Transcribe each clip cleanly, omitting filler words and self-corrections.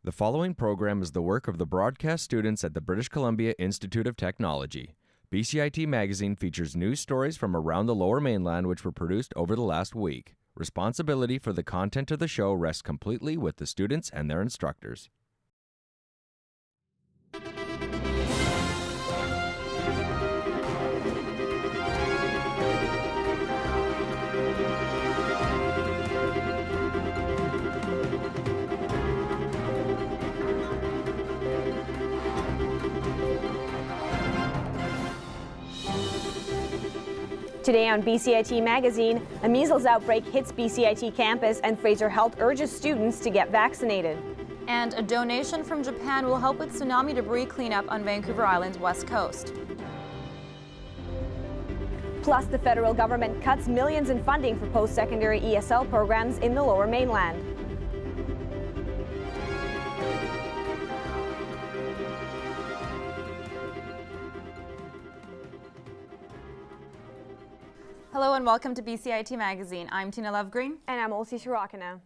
The following program is the work of the broadcast students at the British Columbia Institute of Technology. BCIT Magazine features news stories from around the Lower Mainland which were produced over the last week. Responsibility for the content of the show rests completely with the students and their instructors. Today on BCIT Magazine, a measles outbreak hits BCIT campus and Fraser Health urges students to get vaccinated. And a donation from Japan will help with tsunami debris cleanup on Vancouver Island's west coast. Plus, the federal government cuts millions in funding for post-secondary ESL programs in the Lower Mainland. Hello and welcome to BCIT Magazine. I'm Tina Lovgreen. And I'm Olsy Sorokina.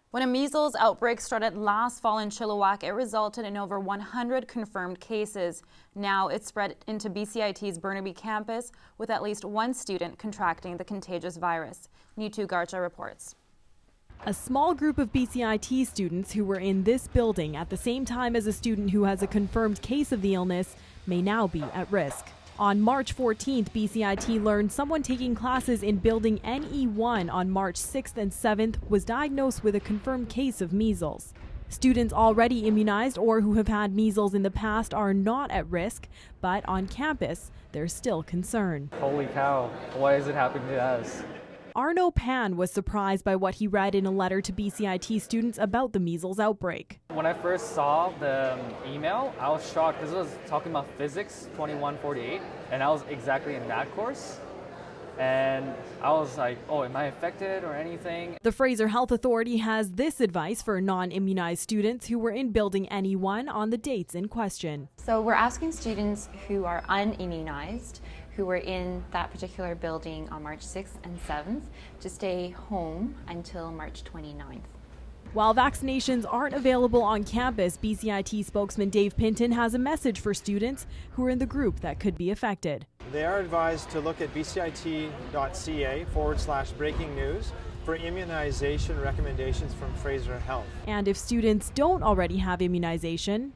When a measles outbreak started last fall in Chilliwack, it resulted in over 100 confirmed cases. Now it's spread into BCIT's Burnaby campus, with at least one student contracting the contagious virus. Neetu Garcha reports. A small group of BCIT students who were in this building at the same time as a student who has a confirmed case of the illness may now be at risk. On March 14th, BCIT learned someone taking classes in building NE1 on March 6th and 7th was diagnosed with a confirmed case of measles. Students already immunized or who have had measles in the past are not at risk, but on campus, there's still concern. Holy cow, why is it happening to us? Arno Pan was surprised by what he read in a letter to BCIT students about the measles outbreak. When I first saw the email, I was shocked because it was talking about physics 2148, and I was exactly in that course. And I was like, oh, am I affected or anything? The Fraser Health Authority has this advice for non-immunized students who were in building NE1 on the dates in question. So we're asking students who are unimmunized, who were in that particular building on March 6th and 7th, to stay home until March 29th. While vaccinations aren't available on campus, BCIT spokesman Dave Pinton has a message for students who are in the group that could be affected. They are advised to look at bcit.ca/breaking news for immunization recommendations from Fraser Health. And if students don't already have immunization,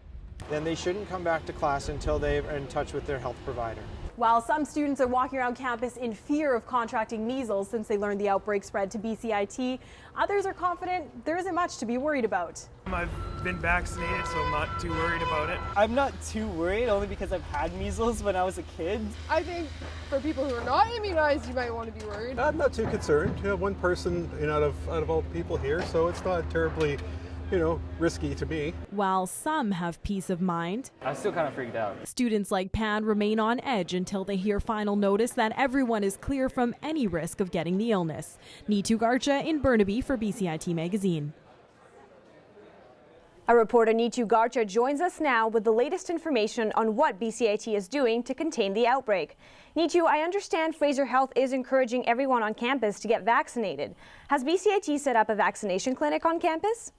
then they shouldn't come back to class until they are in touch with their health provider. While some students are walking around campus in fear of contracting measles since they learned the outbreak spread to BCIT, others are confident there isn't much to be worried about. I've been vaccinated, so I'm not too worried about it. I'm not too worried, only because I've had measles when I was a kid. I think for people who are not immunized, you might want to be worried. I'm not too concerned. You have one person out of all the people here, so it's not terribly risky to me. While some have peace of mind, I'm still kind of freaked out. Students like Pan remain on edge until they hear final notice that everyone is clear from any risk of getting the illness. Neetu Garcha in Burnaby for BCIT Magazine. Our reporter Neetu Garcha joins us now with the latest information on what BCIT is doing to contain the outbreak. Neetu, I understand Fraser Health is encouraging everyone on campus to get vaccinated. Has BCIT set up a vaccination clinic on campus?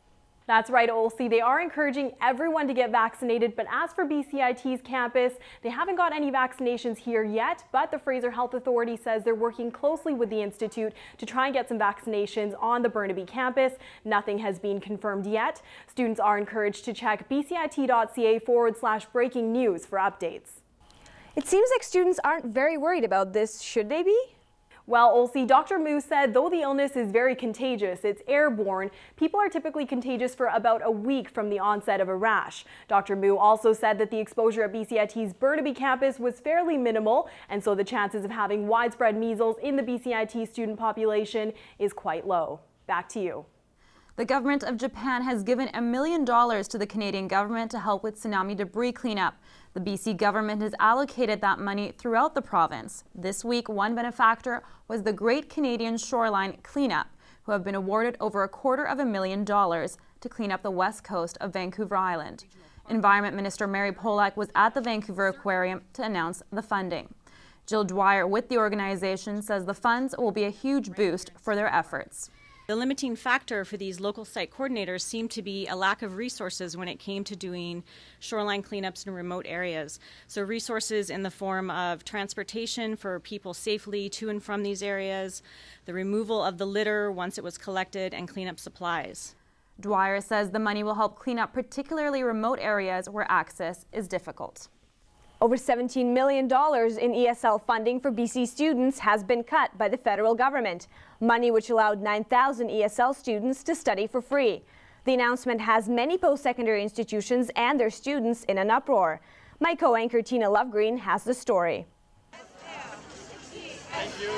That's right, Olsy. They are encouraging everyone to get vaccinated, but as for BCIT's campus, they haven't got any vaccinations here yet, but the Fraser Health Authority says they're working closely with the Institute to try and get some vaccinations on the Burnaby campus. Nothing has been confirmed yet. Students are encouraged to check bcit.ca/breaking news for updates. It seems like students aren't very worried about this. Should they be? Well, Olsy, Dr. Moo said though the illness is very contagious, it's airborne, people are typically contagious for about a week from the onset of a rash. Dr. Moo also said that the exposure at BCIT's Burnaby campus was fairly minimal, and so the chances of having widespread measles in the BCIT student population is quite low. Back to you. The government of Japan has given $1 million to the Canadian government to help with tsunami debris cleanup. The BC government has allocated that money throughout the province. This week, one benefactor was the Great Canadian Shoreline Cleanup, who have been awarded over $250,000 to clean up the west coast of Vancouver Island. Environment Minister Mary Polak was at the Vancouver Aquarium to announce the funding. Jill Dwyer with the organization says the funds will be a huge boost for their efforts. The limiting factor for these local site coordinators seemed to be a lack of resources when it came to doing shoreline cleanups in remote areas. So resources in the form of transportation for people safely to and from these areas, the removal of the litter once it was collected, and cleanup supplies. Dwyer says the money will help clean up particularly remote areas where access is difficult. Over $17 million in ESL funding for BC students has been cut by the federal government, money which allowed 9,000 ESL students to study for free. The announcement has many post-secondary institutions and their students in an uproar. My co-anchor Tina Lovgreen has the story. Thank you.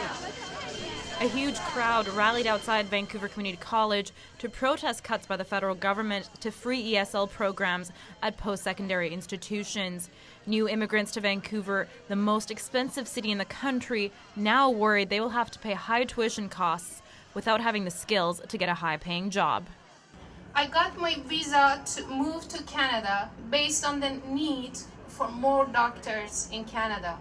A huge crowd rallied outside Vancouver Community College to protest cuts by the federal government to free ESL programs at post-secondary institutions. New immigrants to Vancouver, the most expensive city in the country, now worried they will have to pay high tuition costs without having the skills to get a high-paying job. I got my visa to move to Canada based on the need for more doctors in Canada.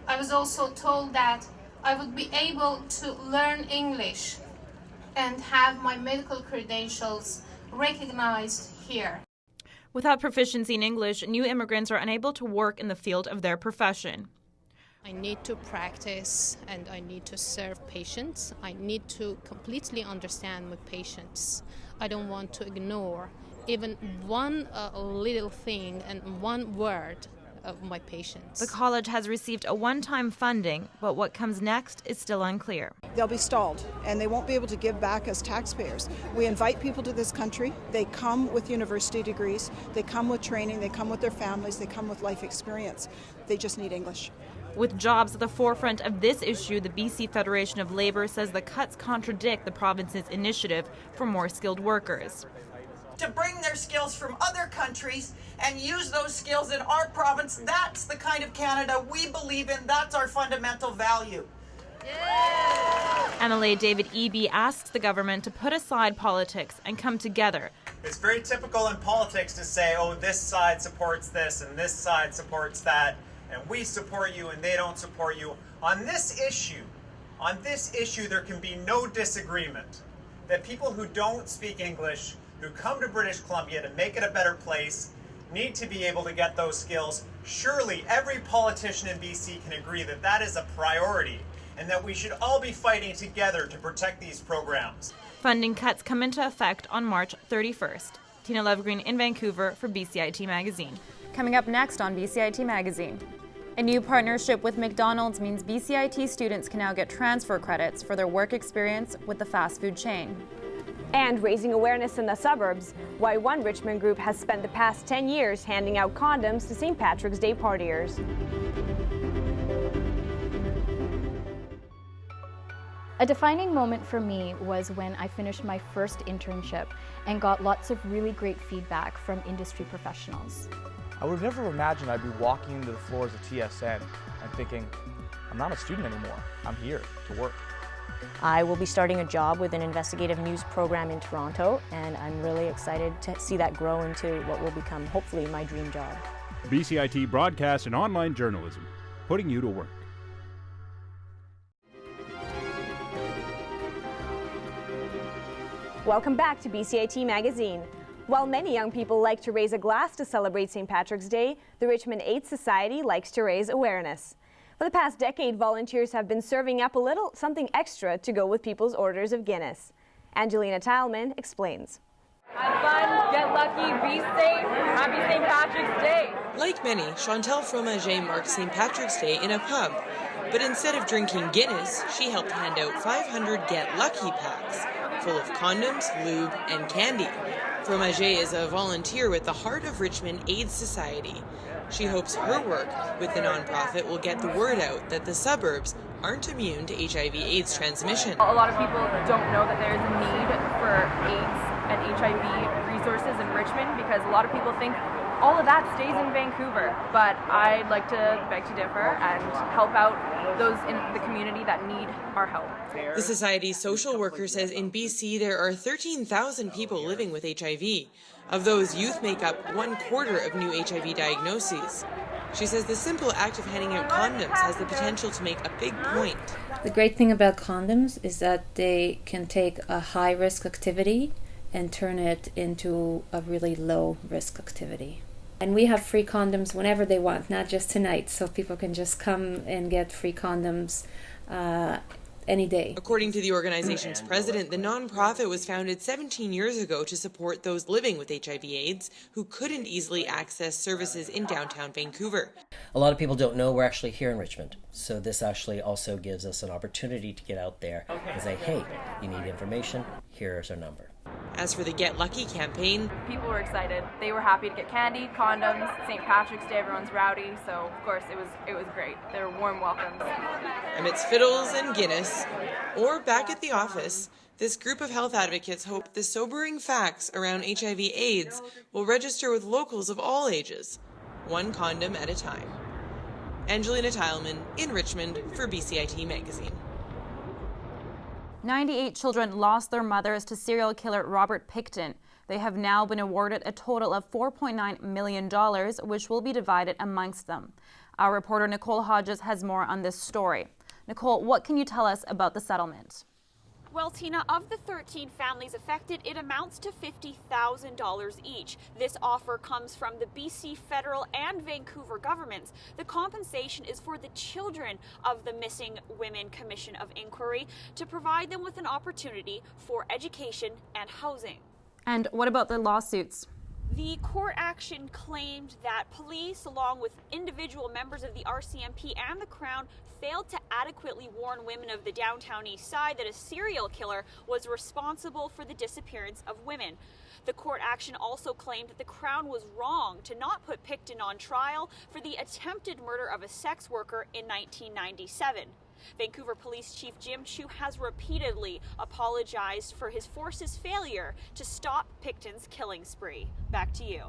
I was also told that I would be able to learn English and have my medical credentials recognized here. Without proficiency in English, new immigrants are unable to work in the field of their profession. I need to practice and I need to serve patients. I need to completely understand my patients. I don't want to ignore even one little thing and one word of my patients. The college has received a one-time funding, but what comes next is still unclear. They'll be stalled and they won't be able to give back as taxpayers. We invite people to this country. They come with university degrees, they come with training, they come with their families, they come with life experience. They just need English. With jobs at the forefront of this issue, the BC Federation of Labour says the cuts contradict the province's initiative for more skilled workers. To bring their skills from other countries and use those skills in our province, that's the kind of Canada we believe in. That's our fundamental value. MLA David Eby asks the government to put aside politics and come together. It's very typical in politics to say, oh, this side supports this and this side supports that, and we support you and they don't support you. On this issue, there can be no disagreement that people who don't speak English, who come to British Columbia to make it a better place, need to be able to get those skills. Surely every politician in BC can agree that that is a priority and that we should all be fighting together to protect these programs. Funding cuts come into effect on March 31st. Tina Lovgreen in Vancouver for BCIT Magazine. Coming up next on BCIT Magazine. A new partnership with McDonald's means BCIT students can now get transfer credits for their work experience with the fast food chain. And raising awareness in the suburbs, why one Richmond group has spent the past 10 years handing out condoms to St. Patrick's Day partiers. A defining moment for me was when I finished my first internship and got lots of really great feedback from industry professionals. I would have never imagined I'd be walking into the floors of TSN and thinking, I'm not a student anymore, I'm here to work. I will be starting a job with an investigative news program in Toronto, and I'm really excited to see that grow into what will become, hopefully, my dream job. BCIT Broadcast and Online Journalism, putting you to work. Welcome back to BCIT Magazine. While many young people like to raise a glass to celebrate St. Patrick's Day, the Richmond AIDS Society likes to raise awareness. For the past decade, volunteers have been serving up a little something extra to go with people's orders of Guinness. Angelina Tileman explains. Have fun, get lucky, be safe, happy St. Patrick's Day. Like many, Chantal Fromager marked St. Patrick's Day in a pub. But instead of drinking Guinness, she helped hand out 500 Get Lucky packs, full of condoms, lube, and candy. Fromager is a volunteer with the Heart of Richmond AIDS Society. She hopes her work with the nonprofit will get the word out that the suburbs aren't immune to HIV/AIDS transmission. A lot of people don't know that there is a need for AIDS and HIV resources in Richmond. Richmond, because a lot of people think all of that stays in Vancouver, but I'd like to beg to differ and help out those in the community that need our help. The Society's social worker says in BC there are 13,000 people living with HIV. Of those, youth make up 1/4 of new HIV diagnoses. She says the simple act of handing out condoms has the potential to make a big point. The great thing about condoms is that they can take a high-risk activity and turn it into a really low-risk activity. And we have free condoms whenever they want, not just tonight, so people can just come and get free condoms any day. According to the organization's president, the nonprofit was founded 17 years ago to support those living with HIV/AIDS who couldn't easily access services in downtown Vancouver. A lot of people don't know we're actually here in Richmond, so this actually also gives us an opportunity to get out there and say, hey, you need information, here's our number. As for the Get Lucky campaign, People were excited. They were happy to get candy, condoms. St. Patrick's Day, everyone's rowdy, so of course it was great. They were warm welcomes. amidst fiddles and Guinness, or back at the office, this group of health advocates hope the sobering facts around HIV/AIDS will register with locals of all ages, one condom at a time. Angelina Tileman in Richmond for BCIT Magazine. 98 children lost their mothers to serial killer Robert Pickton. They have now been awarded a total of $4.9 million, which will be divided amongst them. Our reporter Nicole Hodges has more on this story. Nicole, what can you tell us about the settlement? Well, Tina, of the 13 families affected, it amounts to $50,000 each. This offer comes from the BC federal and Vancouver governments. The compensation is for the children of the Missing Women Commission of Inquiry to provide them with an opportunity for education and housing. And what about the lawsuits? The court action claimed that police, along with individual members of the RCMP and the Crown, failed to adequately warn women of the downtown east side that a serial killer was responsible for the disappearance of women. The court action also claimed that the Crown was wrong to not put Pickton on trial for the attempted murder of a sex worker in 1997. Vancouver Police Chief Jim Chu has repeatedly apologized for his force's failure to stop Pickton's killing spree. Back to you.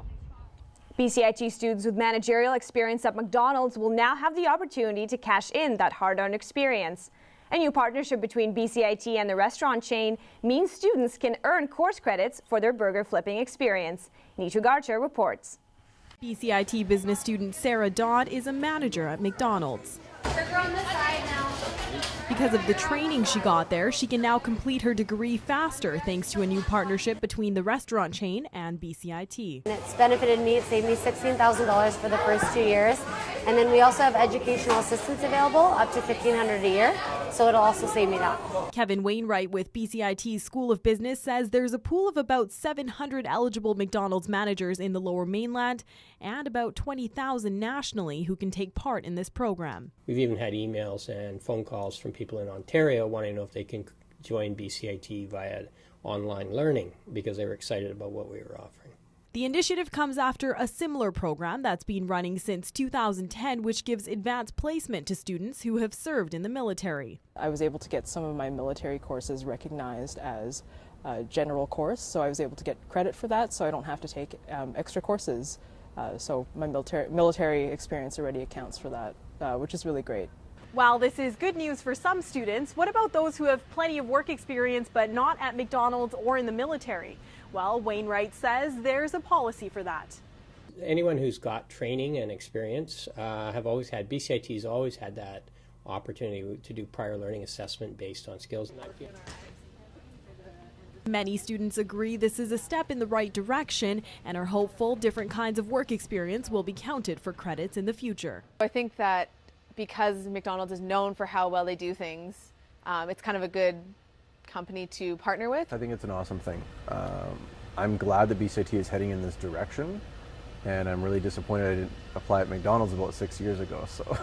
BCIT students with managerial experience at McDonald's will now have the opportunity to cash in that hard-earned experience. A new partnership between BCIT and the restaurant chain means students can earn course credits for their burger flipping experience. Nisha Garcha reports. BCIT business student Sarah Dodd is a manager at McDonald's. Burger on the side now. Because of the training she got there, she can now complete her degree faster thanks to a new partnership between the restaurant chain and BCIT. It's benefited me. It saved me $16,000 for the first 2 years. And then we also have educational assistance available up to $1,500 a year. So it'll also save me that. Kevin Wainwright with BCIT's School of Business says there's a pool of about 700 eligible McDonald's managers in the Lower Mainland and about 20,000 nationally who can take part in this program. We've even had emails and phone calls from people in Ontario wanting to know if they can join BCIT via online learning because they were excited about what we were offering. The initiative comes after a similar program that's been running since 2010, which gives advanced placement to students who have served in the military. I was able to get some of my military courses recognized as a general course, so I was able to get credit for that, so I don't have to take extra courses. So my military experience already accounts for that, which is really great. While this is good news for some students, what about those who have plenty of work experience but not at McDonald's or in the military? Well, Wainwright says there's a policy for that. Anyone who's got training and experience BCIT's always had that opportunity to do prior learning assessment based on skills in that field. Many students agree this is a step in the right direction and are hopeful different kinds of work experience will be counted for credits in the future. I think that because McDonald's is known for how well they do things, it's kind of a good company to partner with. I think it's an awesome thing. I'm glad that BCIT is heading in this direction, and I'm really disappointed I didn't apply at McDonald's about 6 years ago. So.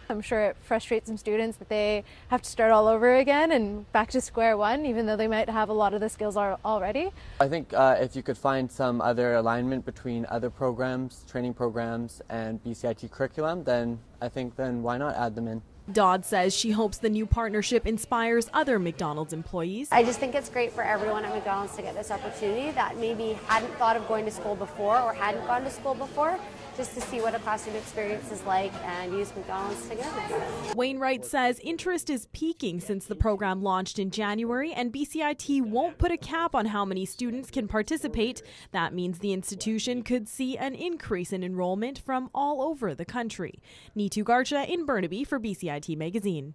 I'm sure it frustrates some students that they have to start all over again and back to square one, even though they might have a lot of the skills already. I think if you could find some other alignment between other programs, training programs, and BCIT curriculum, then I think why not add them in? Dodd says she hopes the new partnership inspires other McDonald's employees. I just think it's great for everyone at McDonald's to get this opportunity that maybe hadn't thought of going to school before or hadn't gone to school before, just to see what a classroom experience is like and use McDonald's together. Wainwright says interest is peaking since the program launched in January, and BCIT won't put a cap on how many students can participate. That means the institution could see an increase in enrollment from all over the country. Neetu Garcha in Burnaby for BCIT Magazine.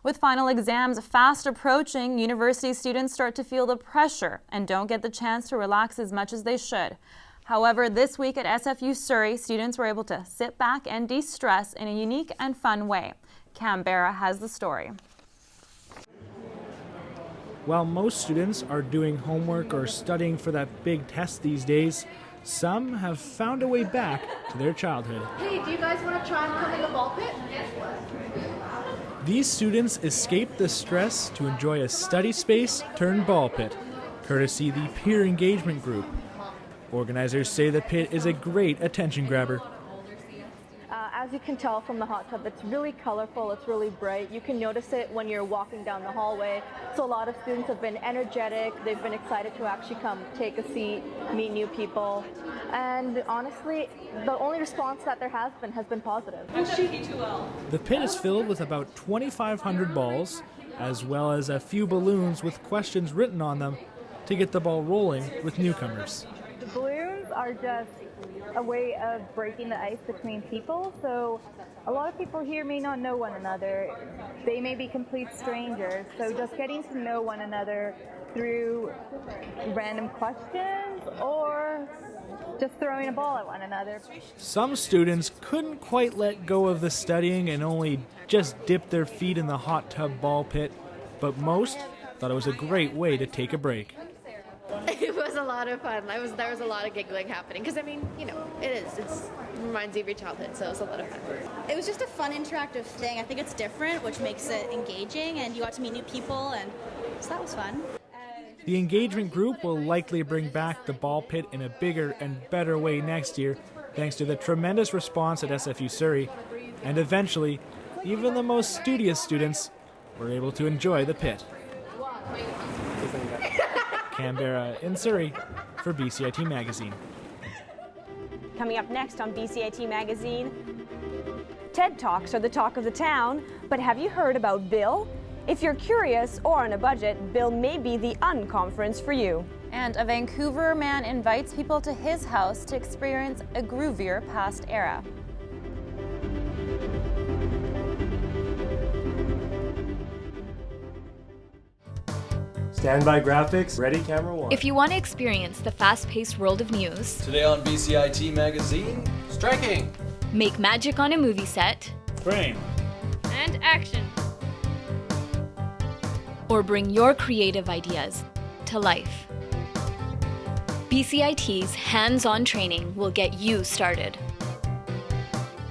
With final exams fast approaching, university students start to feel the pressure and don't get the chance to relax as much as they should. However, this week at SFU Surrey, students were able to sit back and de-stress in a unique and fun way. Canberra has the story. While most students are doing homework or studying for that big test these days, some have found a way back to their childhood. Hey, do you guys want to try and come in the ball pit? These students escape the stress to enjoy a study space turned ball pit, courtesy the Peer Engagement Group. Organizers say the pit is a great attention grabber. As you can tell from the hot tub, it's really colorful, it's really bright. You can notice it when you're walking down the hallway. So a lot of students have been energetic, they've been excited to actually come take a seat, meet new people. And honestly, the only response that there has been positive. The pit is filled with about 2,500 balls, as well as a few balloons with questions written on them to get the ball rolling with newcomers. The balloons are just a way of breaking the ice between people. So a lot of people here may not know one another. They may be complete strangers. So just getting to know one another through random questions or just throwing a ball at one another. Some students couldn't quite let go of the studying and only just dipped their feet in the hot tub ball pit, but most thought it was a great way to take a break. It was a lot of fun. There was a lot of giggling happening because, I mean, you know, it reminds you of your childhood, so it was a lot of fun. It was just a fun, interactive thing. I think it's different, which makes it engaging, and you got to meet new people, and so that was fun. The engagement group will likely bring back the ball pit in a bigger and better way next year, thanks to the tremendous response at SFU Surrey, and eventually, even the most studious students were able to enjoy the pit. Canberra in Surrey for BCIT Magazine. Coming up next on BCIT Magazine, TED Talks are the talk of the town, but have you heard about Bill? If you're curious or on a budget, Bill may be the unconference for you. And a Vancouver man invites people to his house to experience a groovier past era. Standby graphics, ready, camera one. If you want to experience the fast-paced world of news, today on BCIT Magazine, striking, make magic on a movie set, frame, and action, or bring your creative ideas to life, BCIT's hands-on training will get you started.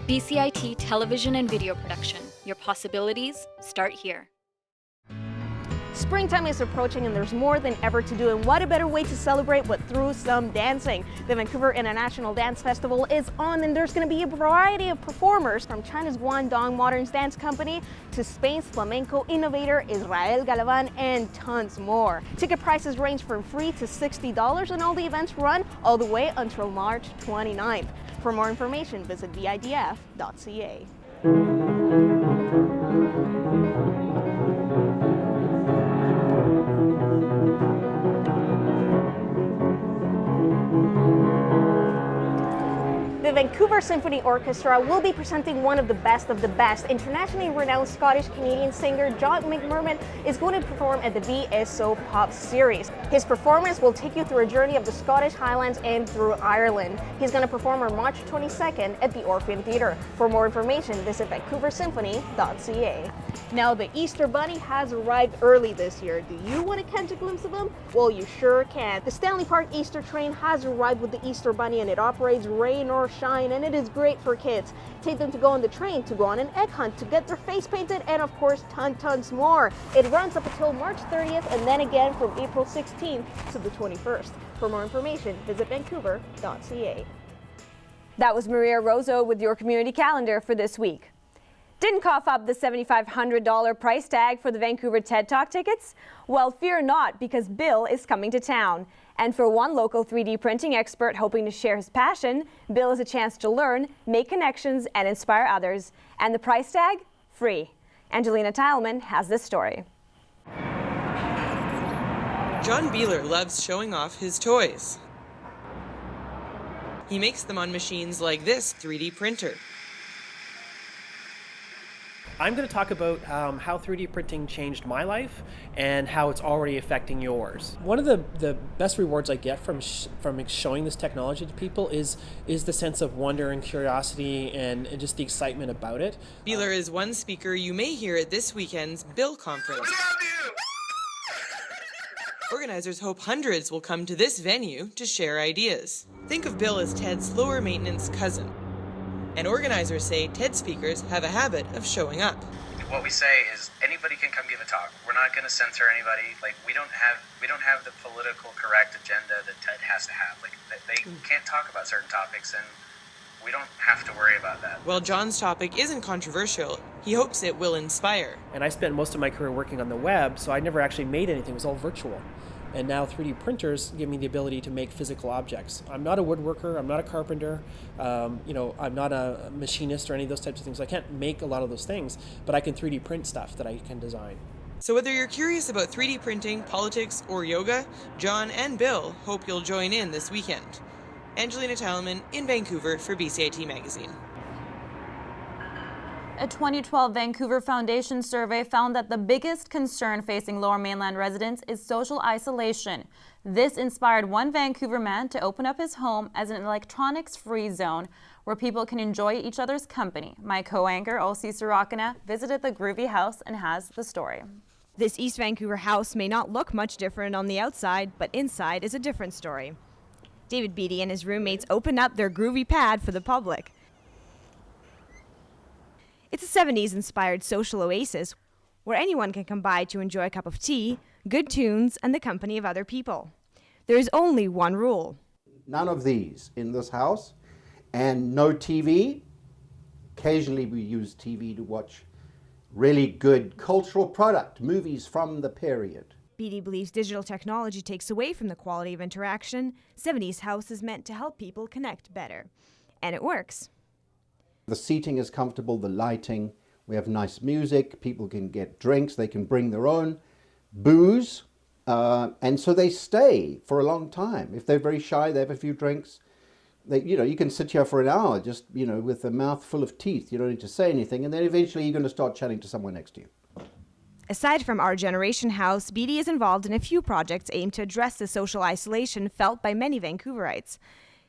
BCIT Television and Video Production. Your possibilities start here. Springtime is approaching and there's more than ever to do, and what a better way to celebrate but through some dancing. The Vancouver International Dance Festival is on, and there's going to be a variety of performers from China's Guangdong Modern Dance Company to Spain's flamenco innovator Israel Galavan and tons more. Ticket prices range from free to $60 and all the events run all the way until March 29th. For more information, visit vidf.ca. The Vancouver Symphony Orchestra will be presenting one of the best, internationally renowned Scottish-Canadian singer John McMermott is going to perform at the BSO Pop Series. His performance will take you through a journey of the Scottish Highlands and through Ireland. He's going to perform on March 22nd at the Orpheum Theatre. For more information, visit vancouversymphony.ca. Now, the Easter Bunny has arrived early this year. Do you want to catch a glimpse of him? Well, you sure can. The Stanley Park Easter train has arrived with the Easter Bunny, and it operates rain or shine, and it is great for kids. Take them to go on the train, to go on an egg hunt, to get their face painted, and of course tons more. It runs up until March 30th and then again from April 16th to the 21st. For more information, visit vancouver.ca. That was Maria Rozo with your community calendar for this week. Didn't cough up the $7,500 price tag for the Vancouver TED Talk tickets? Well, fear not, because Bill is coming to town. And for one local 3D printing expert hoping to share his passion, Bill is a chance to learn, make connections, and inspire others. And the price tag? Free. Angelina Tileman has this story. John Beeler loves showing off his toys. He makes them on machines like this 3D printer. I'm going to talk about how 3D printing changed my life and how it's already affecting yours. One of the best rewards I get from showing this technology to people is the sense of wonder and curiosity and just the excitement about it. Beeler is one speaker you may hear at this weekend's Bill Conference. Organizers hope hundreds will come to this venue to share ideas. Think of Bill as Ted's lower maintenance cousin. And organizers say TED speakers have a habit of showing up. What we say is anybody can come give a talk. We're not going to censor anybody. Like we don't have the political correct agenda that TED has to have. Like they can't talk about certain topics, and we don't have to worry about that. While John's topic isn't controversial, he hopes it will inspire. And I spent most of my career working on the web, so I never actually made anything. It was all virtual. And now 3D printers give me the ability to make physical objects. I'm not a woodworker, I'm not a carpenter, I'm not a machinist or any of those types of things. I can't make a lot of those things, but I can 3D print stuff that I can design. So whether you're curious about 3D printing, politics, or yoga, John and Bill hope you'll join in this weekend. Angelina Tileman in Vancouver for BCIT Magazine. A 2012 Vancouver Foundation survey found that the biggest concern facing Lower Mainland residents is social isolation. This inspired one Vancouver man to open up his home as an electronics-free zone where people can enjoy each other's company. My co-anchor, Olsy Sorokina, visited the groovy house and has the story. This East Vancouver house may not look much different on the outside, but inside is a different story. David Beatty and his roommates opened up their groovy pad for the public. It's a 70s-inspired social oasis where anyone can come by to enjoy a cup of tea, good tunes, and the company of other people. There is only one rule. None of these in this house, and no TV. Occasionally we use TV to watch really good cultural product, movies from the period. Beatty believes digital technology takes away from the quality of interaction. 70s house is meant to help people connect better. And it works. The seating is comfortable, the lighting, we have nice music, people can get drinks, they can bring their own booze, and so they stay for a long time. If they're very shy, they have a few drinks. You can sit here for an hour just, with a mouth full of teeth. You don't need to say anything, and then eventually you're going to start chatting to someone next to you. Aside from Our Generation House, Beatty is involved in a few projects aimed to address the social isolation felt by many Vancouverites.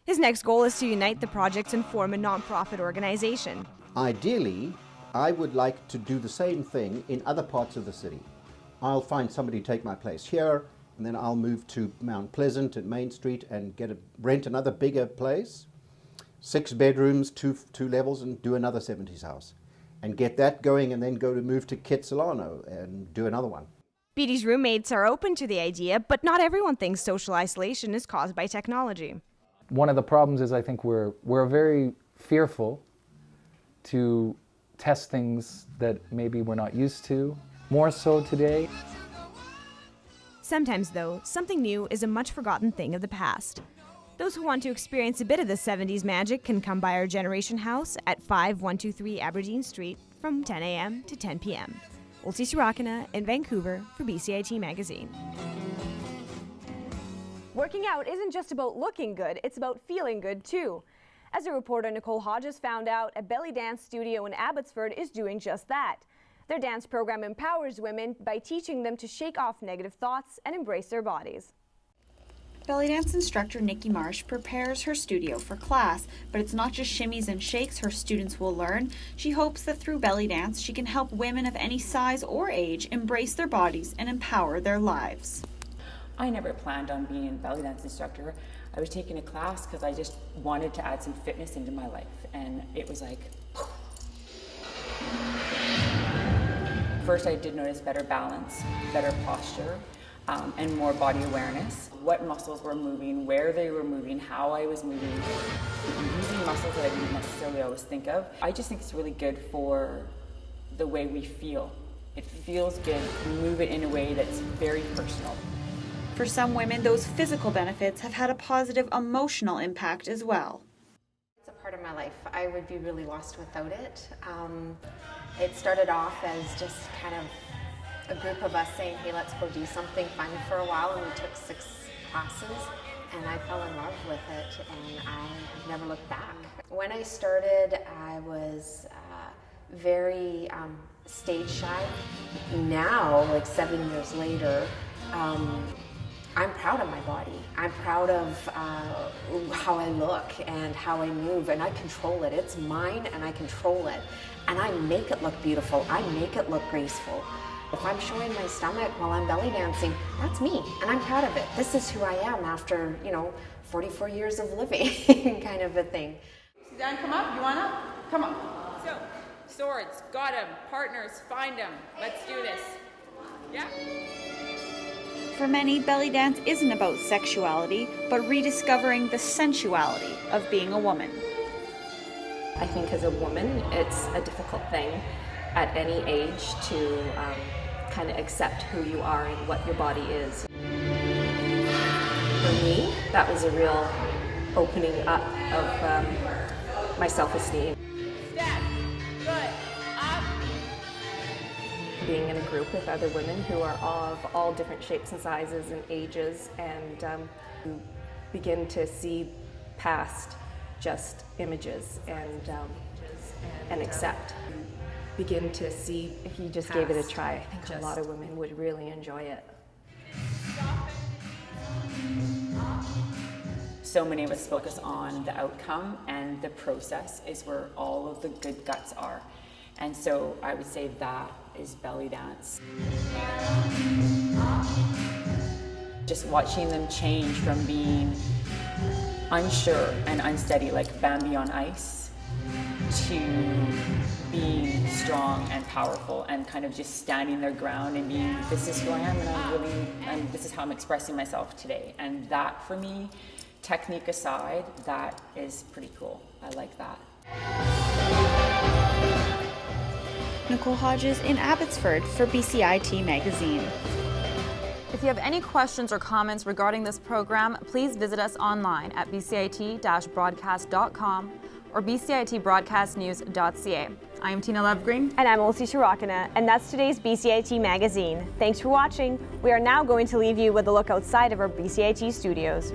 His next goal is to unite the projects and form a non-profit organization. Ideally, I would like to do the same thing in other parts of the city. I'll find somebody to take my place here, and then I'll move to Mount Pleasant at Main Street and rent another bigger place, 6 bedrooms, two levels, and do another 70s house. And get that going, and then move to Kitsilano and do another one. Beatty's roommates are open to the idea, but not everyone thinks social isolation is caused by technology. One of the problems is I think we're very fearful to test things that maybe we're not used to, more so today. Sometimes, though, something new is a much forgotten thing of the past. Those who want to experience a bit of the 70s magic can come by Our Generation House at 5123 Aberdeen Street from 10 a.m. to 10 p.m. Olsy Sorokina in Vancouver for BCIT Magazine. Working out isn't just about looking good, it's about feeling good too. As a reporter Nicole Hodges found out, a belly dance studio in Abbotsford is doing just that. Their dance program empowers women by teaching them to shake off negative thoughts and embrace their bodies. Belly dance instructor Nikki Marsh prepares her studio for class, but it's not just shimmies and shakes her students will learn. She hopes that through belly dance she can help women of any size or age embrace their bodies and empower their lives. I never planned on being a belly dance instructor. I was taking a class because I just wanted to add some fitness into my life, and it was like, first I did notice better balance, better posture, and more body awareness. What muscles were moving, where they were moving, how I was moving, using muscles that I didn't necessarily always think of. I just think it's really good for the way we feel. It feels good. We move it in a way that's very personal. For some women, those physical benefits have had a positive emotional impact as well. It's a part of my life. I would be really lost without it. It started off as just kind of a group of us saying, hey, let's go do something fun for a while, and we took 6 classes, and I fell in love with it, and I never looked back. When I started, I was very stage shy. Now, like 7 years later, I'm proud of my body. I'm proud of how I look and how I move, and I control it. It's mine, and I control it. And I make it look beautiful. I make it look graceful. If I'm showing my stomach while I'm belly dancing, that's me, and I'm proud of it. This is who I am after, 44 years of living, kind of a thing. Suzanne, come up. You want up? Come on. So, swords, got him. Partners, find him. Let's do this. Yeah? For many, belly dance isn't about sexuality, but rediscovering the sensuality of being a woman. I think as a woman, it's a difficult thing at any age to kind of accept who you are and what your body is. For me, that was a real opening up of my self-esteem. Step. Good. Up. Being in a group with other women who are of all different shapes and sizes and ages, and you begin to see past just images and accept. Begin to see, if you just gave it a try, I think a lot of women would really enjoy it. So many of us focus on the outcome, and the process is where all of the good guts are. And so I would say that is belly dance. Just watching them change from being unsure and unsteady like Bambi on ice to being strong and powerful and kind of just standing their ground and being, this is who I am, and this is how I'm expressing myself today. And that, for me, technique aside, that is pretty cool. I like that. Nicole Hodges in Abbotsford for BCIT Magazine. If you have any questions or comments regarding this program, please visit us online at bcit-broadcast.com or bcitbroadcastnews.ca. I am Tina Lovgreen. And I'm Olsy Sorokina, and that's today's BCIT Magazine. Thanks for watching. We are now going to leave you with a look outside of our BCIT studios.